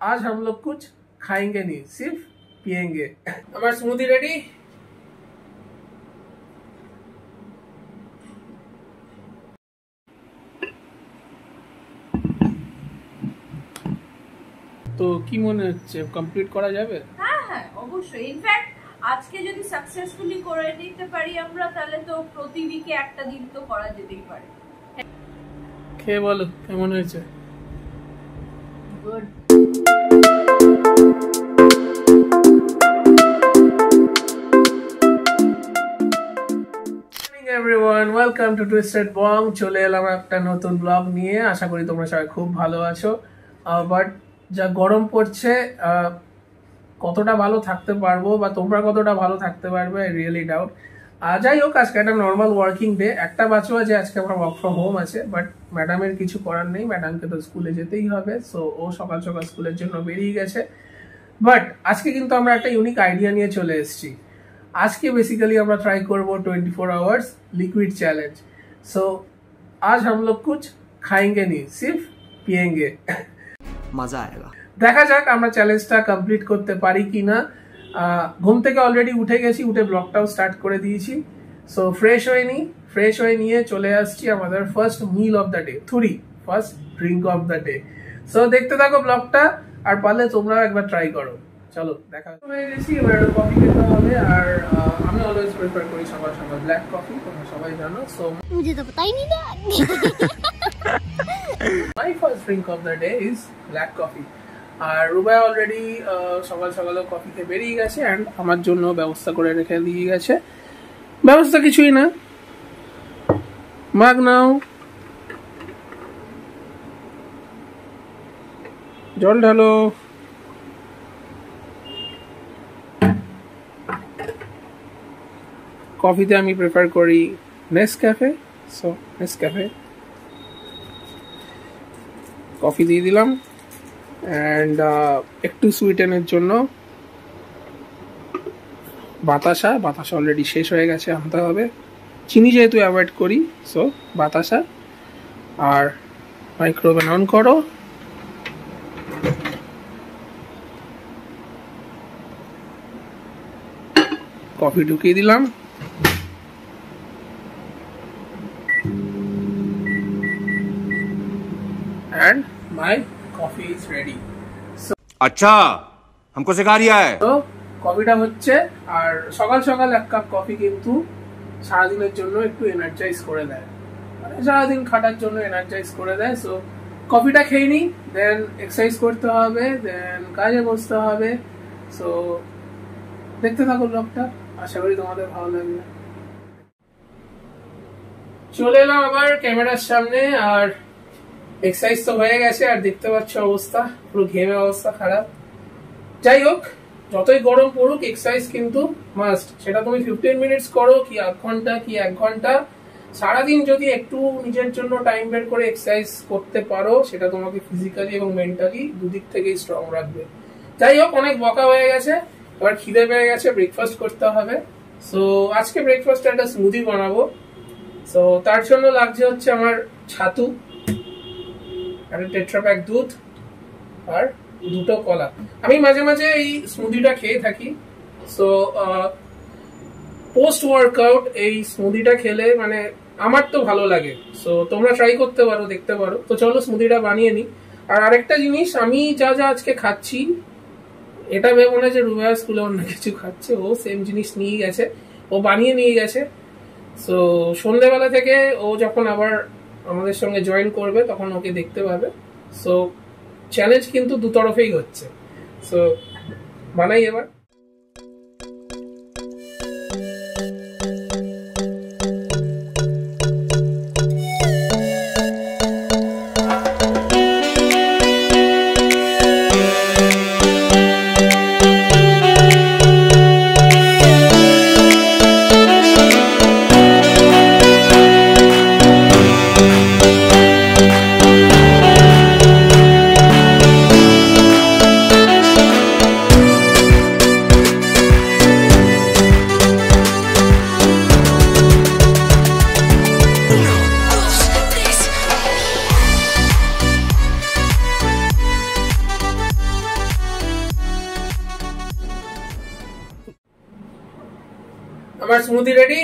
आज हम लोग कुछ खाएंगे नहीं, सिर्फ पिएंगे। हमारा स्मूदी रेडी। তো কি মনে হচ্ছে কমপ্লিট করা যাবে? হ্যাঁ হ্যাঁ অবশ্যই। ইনফ্যাক্ট আজকে যদি সাকসেসফুলি করে নিতে পারি আমরা, তাহলে তো প্রতি উইকে একটা দিন তো করা যেতেই পারে। খেয়ে বলো কেমন হয়েছে। Good. Everyone, welcome to twisted Bong. চলে এলাম একটা নতুন ব্লগ নিয়ে। আশা করি তোমরা সবাই খুব ভালো আছো। বাট যা গরম পড়ছে, কতটা ভালো থাকতে পারবো বা তোমরা কতটা ভালো থাকতে পারবে আই রিয়েলি ডাউট। যাই হোক, আজকে একটা নর্মাল ওয়ার্কিং ডে। একটা বাজও আছে, আজকে আমার ওয়ার্ক ফ্রম হোম আছে। বাট ম্যাডামের কিছু করার নেই, ম্যাডামকে তো স্কুলে যেতেই হবে। সো ও সকাল সকাল স্কুলের জন্য বেরিয়ে গেছে। বাট আজকে কিন্তু আমরা একটা ইউনিক আইডিয়া নিয়ে চলে এসেছি। আজকে বেসিক্যালি আমরা ট্রাই করবো 24 आवर्स लिक्विड चैलेंज। सो आज हम लोग कुछ खाएंगे नहीं, सिर्फ पिएंगे। मजा आएगा। দেখা যাক আমরা চ্যালেঞ্জটা কমপ্লিট করতে পারি কিনা। ঘুম থেকে অলরেডি উঠে গেছি, উঠে ব্লগটাও স্টার্ট করে দিয়েছি। সো ফ্রেশ হয়ে নিয়ে চলে আসছি আমাদের first meal of the day, first drink of the day. So দেখতে থাকো ব্লগটা, আর পারলে তোমরা একবার ট্রাই করো। চলো দেখা হয়ে গেছি। এবার কফি খেতে হবে। আর আমি অলওয়েজ প্রেফার করি সকাল সকাল ব্ল্যাক কফি, তোমরা সবাই জানো। সো मुझे तो पता ही नहीं था। My first drink of the day is black coffee. আর রুবাই অলরেডি সকাল সকালে কফি খেয়ে বেরিয়ে গেছে অ্যান্ড আমার জন্য ব্যবস্থা করে রেখে দিয়ে গেছে। ব্যবস্থা কিছুই না, মাগ নাও, জল ঢালো। কফিতে আমি প্রেফার করি নেসক্যাফে। সো নেসক্যাফে কফি দিয়ে দিলাম অ্যান্ড একটু সুইটেনের জন্য বাতাসা অলরেডি শেষ হয়ে গেছে, আনতে হবে। চিনি যেহেতু অ্যাভয়েড করি, সো বাতাসা। আর মাইক্রোওভেন অন করো। কফি ঢুকিয়ে দিলাম and my coffee is ready. So अच्छा, हमको सिखा रिया है। তো কফিটা হচ্ছে। আর সকাল সকাল এক কাপ কফি কিন্তু সারাদিনের জন্য একটু এনার্জাইজ করে দেয়, মানে সারাদিন খাটার জন্য এনার্জাইজ করে দেয়। সো কফিটা খেয়ে নিই, দেন এক্সারসাইজ করতে হবে, দেন কাজে বসতে হবে। সো দেখতে থাকো ব্লগটা, আশা করি তোমাদের ভালো লাগবে। চলে এলাম আবার ক্যামেরার সামনে। আর এক্সারসাইজ তো হয়ে গেছে, আর দেখতে পাচ্ছ অবস্থা, পুরো ঘেমে অবস্থা খারাপ। যাই হোক, যতই গরম পড়ুক এক্সারসাইজ কিন্তু মাস্ট। সেটা তুমি 15 মিনিটস করো কি আধ ঘন্টা কি 1 ঘন্টা, সারাদিন যদি একটু নিজের জন্য টাইম বের করে এক্সারসাইজ করতে পারো, সেটা তোমাকে ফিজিক্যালি এবং মেন্টালি দুদিক থেকেই স্ট্রং রাখবে। যাই হোক, অনেক বকা হয়ে গেছে, এবার খিদে পেয়ে গেছে, ব্রেকফাস্ট করতে হবে। সো আজকে ব্রেকফাস্টে একটা স্মুদি বানাবো। সো তার জন্য লাগছে হচ্ছে আমার ছাতু, একটা টেট্রাপ্যাক দুধ আর 2টো কলা। আমি মাঝে মাঝে এই স্মুদিটা খেয়ে থাকি। সো পোস্ট ওয়ার্কআউট এই স্মুদিটা খেলে মানে আমার তো ভালো লাগে। সো তোমরা ট্রাই করতে পারো, দেখতে পারো। তো চলো স্মুদিটা বানিয়ে নিই। আর আরেকটা জিনিস, আমি যা আজকে খাচ্ছি, এটা ভেবো না যে রুবাইয়া স্কুলে অন্য কিছু খাচ্ছে। ও সেম জিনিস নিয়ে গেছে, ও বানিয়ে নিয়ে গেছে। সো সন্ধ্যেবেলা থেকে ও যখন আবার আমাদের সঙ্গে জয়েন করবে তখন ওকে দেখতে পাবে। সো চ্যালেঞ্জ কিন্তু দুতরফেই হচ্ছে। সো বানাই এবার। আমার স্মুদি রেডি।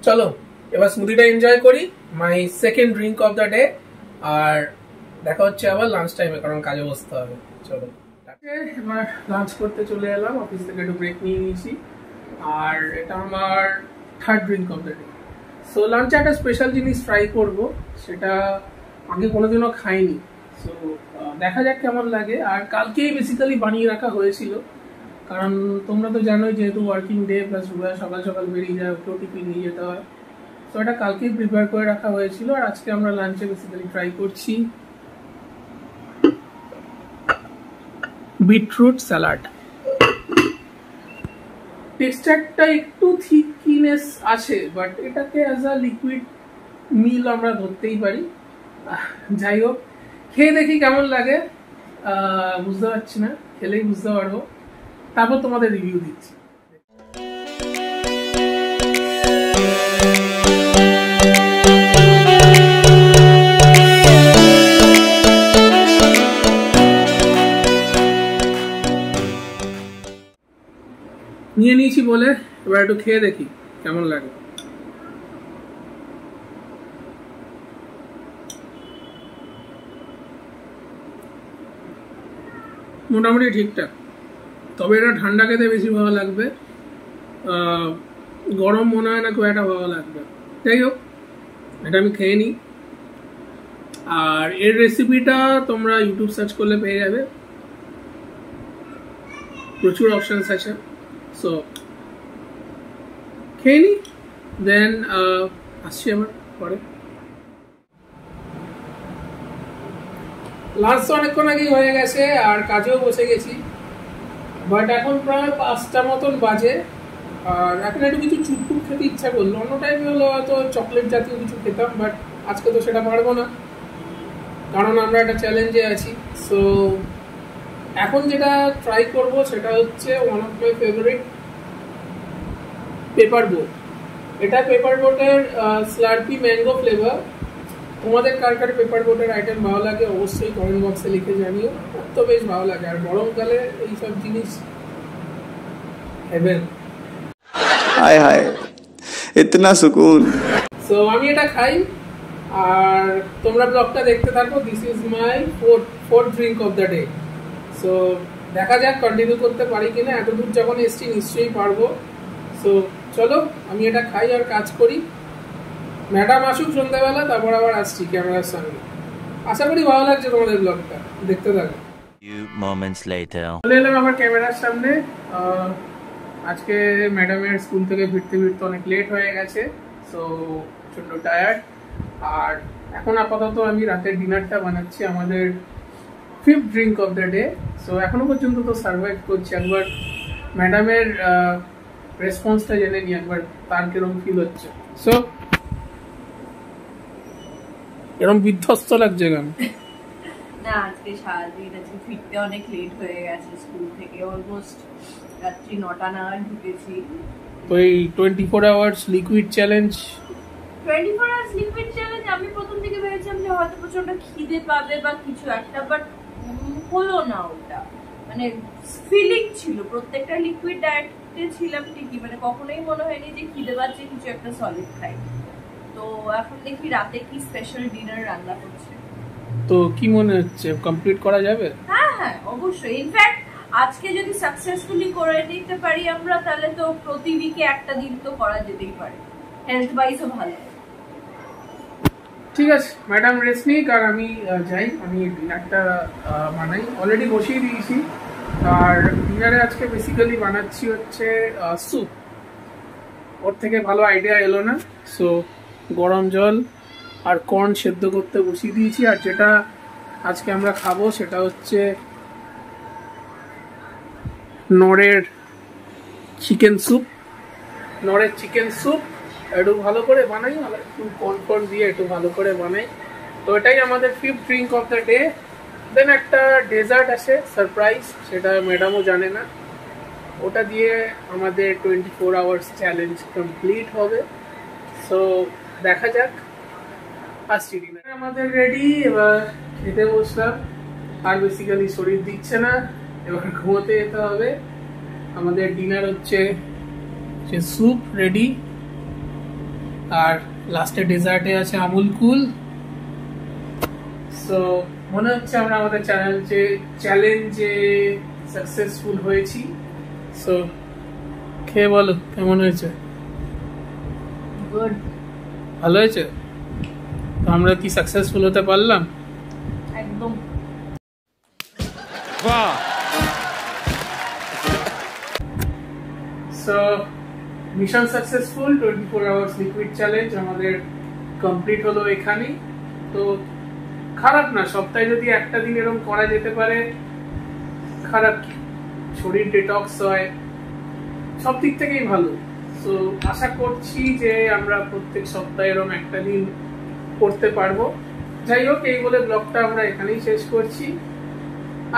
চলো এবার স্মুদিটা এনজয় করি, my second drink of the day. আর দেখা হচ্ছে আবার লাঞ্চ টাইমে, কারণ কাজে বসতে হবে। চলো এবার লাঞ্চ করতে চলে এলাম, অফিস থেকে একটু ব্রেক নিয়ে নিয়েছি। আর এটা আমার third drink of the day. So লাঞ্চে একটা স্পেশাল জিনিস ট্রাই করব, সেটা আগে কোনোদিনও খাইনি। সো দেখা যাক কেমন লাগে। আর কালকেই বেসিক্যালি বানিয়ে রাখা হয়েছিল, কারণ তোমরা তো জানোই যেহেতু ওয়ার্কিং ডে প্লাস সকাল সকাল বেরিয়ে যায়, ওকেও টিফিন নিয়ে যেতে হয়। তো এটা কালকেই প্রিপেয়ার করে রাখা হয়েছিল। আর আজকে আমরা লাঞ্চে বেসিক্যালি ট্রাই করছি বিটরুট স্যালাড। টেক্সচারটা একটু থিকনেস আছে, বাট এটাকে অ্যাজ আ লিকুইড মিল আমরা ধরতেই পারি। যাই হোক, খেয়ে দেখি কেমন লাগে। বুঝতে পারছি না, খেলেই বুঝতে পারবো, তারপর তোমাদের রিভিউ দিচ্ছি। নিয়ে নিয়েছি বলে এবার একটু খেয়ে দেখি কেমন লাগে। মোটামুটি ঠিকঠাক, তবে এটা ঠান্ডা খেতে বেশি ভালো লাগবে, গরম মনে হয় না খুব একটা ভালো লাগবে। যাই হোক, এটা আমি খেয়ে নিই। আর এর রেসিপিটা তোমরা ইউটিউব সার্চ করলে পেয়ে যাবে, প্রচুর অপশনস আছে। সো খেয়ে নিই, দেন আসছি আবার পরে। লাঞ্চ তো অনেকক্ষণ আগেই হয়ে গেছে আর কাজেও বসে গেছি, বাট এখন প্রায় 5টা মতন বাজে। আর এখন একটু কিছু চুটপুট খেতে ইচ্ছা করলো। অন্য টাইমে হলো হয়তো চকলেট জাতীয় কিছু খেতাম, বাট আজকে তো সেটা পারবো না, কারণ আমরা একটা চ্যালেঞ্জে আছি। সো এখন যেটা ট্রাই করব সেটা হচ্ছে one of my favourite paper boat. এটা পেপার বোটের স্লার্পি ম্যাঙ্গো ফ্লেভার। তোমাদের কার কার পেপার বোটের আইটেম ভালো লাগে অবশ্যই কমেন্ট বক্সে লিখে জানিও। তো বেশ ভালো লাগে, আর গরমকালে এইসব জিনিস হেভেন। हाय हाय इतना सुकून। সো আমি এটা খাই আর তোমরা ব্লগটা দেখতে থাকো। This is my fourth drink of the day. So দেখা যাক কন্টিনিউ করতে পারি কিনা। এত দূর যখন এসছি নিশ্চয়ই পারবো। সো চলো আমি এটা খাই আর কাজ করি। ম্যাডাম আসুক সন্ধ্যাবেলা, তারপর আবার আসছি ক্যামেরার সামনে। আশা করি ভালো লাগছে তোমাদের ব্লগটা, দেখতে থাকো। চলে এলাম আমার ক্যামেরার সামনে। আজকে ম্যাডামের স্কুল থেকে ফিরতে ফিরতে অনেক লেট হয়ে গেছে, সো প্রচণ্ড টায়ার্ড। আর এখন আপাতত আমি রাতের ডিনারটা বানাচ্ছি, আমাদের fifth drink of the day. So এখনো পর্যন্ত তো সার্ভাইভ করছি। একবার ম্যাডামের রেসপন্সটা জেনে নিই, একবার তার কিরকম ফিল হচ্ছে। সো এরকম বিধ্বস্ত লাগছে কেন? না, আজকে সারাদিন আজকে ফিরতে অনেক লেট হয়ে গেছে স্কুল থেকে। অলমোস্ট রাত্রি 9টা নাগাদ ঢুকেছি। তো এই 24 hours liquid challenge 24 hours liquid challenge আমি প্রথম থেকে ভেবেছিলাম যে হয়তো প্রচন্ড খিদে পাবে বা কিছু একটা, বাট হলো না ওটা। মানে ফিলিং ছিল, প্রত্যেকটা লিকুইড ডায়েটে ছিলাম ঠিকই, মানে কখনোই মনে হয়নি যে খিদে পাচ্ছে কিছু একটা সলিড খাই। তো এখন দেখি রাতে কি স্পেশাল ডিনার রান্না করছে। তো কি মনে হচ্ছে কমপ্লিট করা যাবে? হ্যাঁ হ্যাঁ অবশ্যই। ইনফ্যাক্ট আজকে যদি সাকসেসফুলি করে নিতে পারি আমরা, তাহলে তো প্রতি উইকে একটা দিন তো করা যেতেই পারে, হেলথ ওয়াইজও ভালো। ঠিক আছে, ম্যাডাম রেস্ট নিক আর আমি যাই, আমি ডিনারটা বানাই। অলরেডি বসিয়ে দিয়েছি। আর ডিনারে আজকে বেসিক্যালি বানাচ্ছি হচ্ছে স্যুপ। ওর থেকে ভালো আইডিয়া এলো না। সো গরম জল আর কর্ন সেদ্ধ করতে বসিয়ে দিয়েছি। আর যেটা আজকে আমরা খাবো সেটা হচ্ছে নড়ের চিকেন স্যুপ। নড়ের চিকেন স্যুপ একটু ভালো করে বানাই, একটু কর্ন দিয়ে একটু ভালো করে বানাই। তো এটাই আমাদের fifth drink of the day. Then একটা ডেজার্ট আছে সারপ্রাইজ, সেটা ম্যাডামও জানে না। ওটা দিয়ে আমাদের 24 আওয়ার্স চ্যালেঞ্জ কমপ্লিট হবে। সো দেখা যাক ফার্স্ট ডিনার আমাদের রেডি, এবার খেতে বসলাম। আর বেসিক্যালি শরীর দিচ্ছে না, এবার ঘুমোতে যেতে হবে। আমাদের ডিনার হচ্ছে যে স্যুপ রেডি, আর লাস্টে ডেজার্টে আছে আমুল কুল। সো মনে হচ্ছে আমরা আমাদের চ্যালেঞ্জে সাকসেসফুল হয়েছি। সো খেয়ে বলো কেমন হয়েছে? গুড, ভালো হয়েছে? তো আমরা কি সাকসেসফুল হতে পারলাম? একদম। वाह। So mission successful, 24 hours liquid challenge আমাদের কমপ্লিট হলো এখানেই। তো খারাপ না, সপ্তাহে যদি একটা দিন এরকম করা যেতে পারে, খারাপ কি? শরীর ডিটক্স হয়, সব দিক থেকেই ভালো। তো আশা করছি যে আমরা প্রত্যেক সপ্তাহে এরকম একটা দিন করতে পারবো। যাই হোক, এই বলে ব্লগটা আমরা এখানেই শেষ করছি।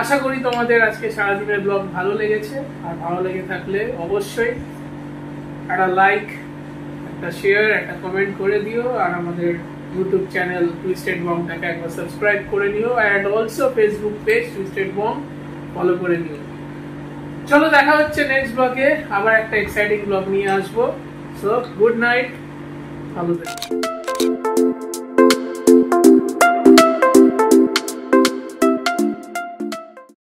আশা করি তোমাদের আজকে সারাদিনের ব্লগ ভালো লেগেছে, আর ভালো লেগে থাকলে অবশ্যই একটা লাইক, একটা শেয়ার, একটা কমেন্ট করে দিও। আর আমাদের ইউটিউব চ্যানেল টুইস্টেড বংটাকে একবার সাবস্ক্রাইব করে নিও, and also Facebook page twisted Bong follow করে নিও। চলো দেখা হচ্ছে নেক্সট ব্লগে, আবার একটা এক্সাইটিং ব্লগ নিয়ে আসবো। সো গুড নাইট, ভালো থেকো।